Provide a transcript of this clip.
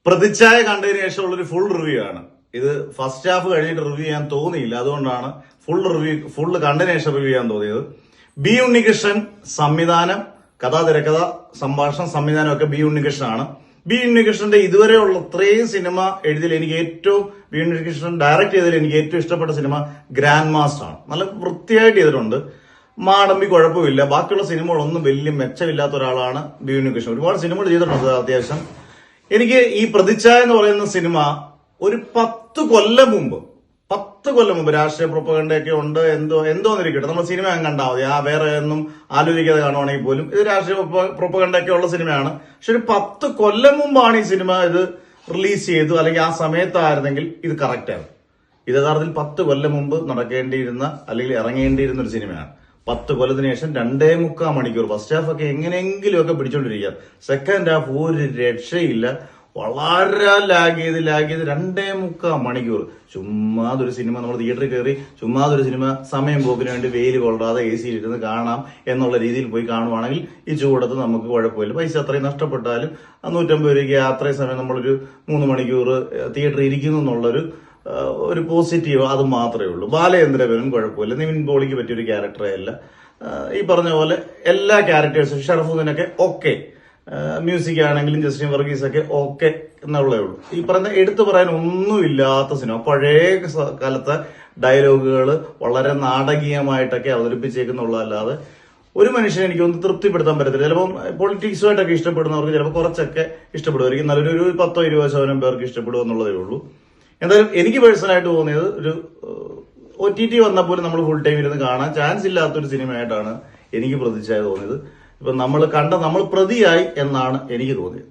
പ്രതിച്ഛായ കണ്ടതിന് ശേഷമുള്ളൊരു full review ആണ് ഇത്. ഫസ്റ്റ് ഹാഫ് കഴിഞ്ഞിട്ട് റിവ്യൂ ചെയ്യാൻ തോന്നിയില്ല, അതുകൊണ്ടാണ് ഫുള്ള് കണ്ടതിന് ശേഷം റിവ്യൂ ചെയ്യാൻ തോന്നിയത്. ബി ഉണ്ണികൃഷ്ണൻ സംവിധാനം, കഥാ, തിരക്കഥ, സംഭാഷണം, സംവിധാനം ഒക്കെ ബി ഉണ്ണികൃഷ്ണനാണ്. ബി ഉണ്ണികൃഷ്ണന്റെ ഇതുവരെയുള്ള ഇത്രയും സിനിമ എഴുതിയതിൽ എനിക്ക് ഏറ്റവും, ബി ഉണ്ണികൃഷ്ണൻ ഡയറക്ട് ചെയ്തതിൽ എനിക്ക് ഏറ്റവും ഇഷ്ടപ്പെട്ട സിനിമ ഗ്രാൻഡ് മാസ്റ്റർ ആണ്. നല്ല വൃത്തിയായിട്ട് ചെയ്തിട്ടുണ്ട്. മാടമ്പി കുഴപ്പമില്ല. ബാക്കിയുള്ള സിനിമകളൊന്നും വലിയ മെച്ചമില്ലാത്ത ഒരാളാണ് ബി ഉണ്ണികൃഷ്ണൻ. ഒരുപാട് സിനിമകൾ ചെയ്തിട്ടുണ്ട് അത്യാവശ്യം. എനിക്ക് ഈ പ്രതിച്ഛായ എന്ന് പറയുന്ന സിനിമ ഒരു 10 കൊല്ലം മുമ്പ് രാഷ്ട്രീയ പ്രൊപ്പഗണ്ടയൊക്കെ ഉണ്ട്, എന്തോന്നിരിക്കട്ടെ, നമ്മൾ സിനിമ അങ്ങ് കണ്ടാൽ മതി, വേറെ ഒന്നും ആലോചിക്കാതെ കാണുവാണെങ്കിൽ പോലും ഇത് രാഷ്ട്രീയ പ്രൊപ്പഗണ്ടയൊക്കെ ഉള്ള സിനിമയാണ്. പക്ഷെ ഒരു 10 കൊല്ലം മുമ്പാണ് ഈ സിനിമ ഇത് റിലീസ് ചെയ്തു, അല്ലെങ്കിൽ ആ സമയത്തായിരുന്നെങ്കിൽ ഇത് കറക്റ്റാണ്. ഇത് യഥാർത്ഥത്തിൽ 10 കൊല്ലം മുമ്പ് നടക്കേണ്ടിയിരുന്ന അല്ലെങ്കിൽ ഇറങ്ങേണ്ടിയിരുന്ന ഒരു സിനിമയാണ്. 10 കൊല്ലത്തിന് ശേഷം 2.25 മണിക്കൂർ. ഫസ്റ്റ് ഹാഫ് ഒക്കെ എങ്ങനെയെങ്കിലും ഒക്കെ പിടിച്ചോണ്ടിരിക്കുക, സെക്കൻഡ് ഹാഫ് ഒരു രക്ഷയില്ല. വളരെ ലാഗ് ചെയ്ത് 2.25 മണിക്കൂർ ചുമ്മാതൊരു സിനിമ. നമ്മൾ തിയേറ്ററിൽ കയറി ചുമ്മാതൊരു സിനിമ സമയം പോക്കിന് വേണ്ടി വെയിൽ കൊള്ളാതെ AC ഇരുന്ന് കാണാം എന്നുള്ള രീതിയിൽ പോയി കാണുവാണെങ്കിൽ ഈ ചൂടത്ത് നമുക്ക് കുഴപ്പമില്ല. പൈസ അത്രയും നഷ്ടപ്പെട്ടാലും 150 രൂപയ്ക്ക് അത്രയും സമയം നമ്മളൊരു 3 മണിക്കൂർ തിയേറ്ററിൽ ഇരിക്കുന്നു എന്നുള്ളൊരു പോസിറ്റീവ് അത് മാത്രമേ ഉള്ളൂ. ബാലചന്ദ്രനും കുഴപ്പമില്ല, നിവിൻ പോളിക്ക് പറ്റിയൊരു ക്യാരക്ടറേ അല്ല. ഈ പറഞ്ഞ പോലെ എല്ലാ ക്യാരക്ടേഴ്സും, ഷറഫുദ്ദീനൊക്കെ ഓക്കെ, മ്യൂസിക് ആണെങ്കിലും ജസ്റ്റിൻ വർഗീസ് ഒക്കെ ഓക്കെ എന്നുള്ളതേ ഉള്ളൂ. ഈ പറഞ്ഞ എടുത്തു പറയാൻ ഒന്നുമില്ലാത്ത സിനിമ. പഴയ കാലത്തെ ഡയലോഗുകൾ വളരെ നാടകീയമായിട്ടൊക്കെ അവതരിപ്പിച്ചേക്കുന്നുള്ളതല്ലാതെ ഒരു മനുഷ്യനെ എനിക്കൊന്ന് തൃപ്തിപ്പെടുത്താൻ പറ്റത്തില്ല. ചിലപ്പം പൊളിറ്റിക്സുമായിട്ടൊക്കെ ഇഷ്ടപ്പെടുന്നവർക്ക് ചിലപ്പോൾ കുറച്ചൊക്കെ ഇഷ്ടപ്പെടുമായിരിക്കും, നല്ലൊരു 10-20% പേർക്ക് ഇഷ്ടപ്പെടുക എന്നുള്ളതേ ഉള്ളൂ. എന്തായാലും എനിക്ക് പേഴ്സണലായിട്ട് തോന്നിയത് ഒരു OTT വന്നപ്പോൾ നമ്മൾ ഫുൾ ടൈം ഇരുന്ന് കാണാൻ ചാൻസ് ഇല്ലാത്തൊരു സിനിമയായിട്ടാണ് എനിക്ക് പ്രതിച്ഛായ തോന്നിയത്. ഇപ്പൊ നമ്മൾ പ്രതിയായി എന്നാണ് എനിക്ക് തോന്നിയത്.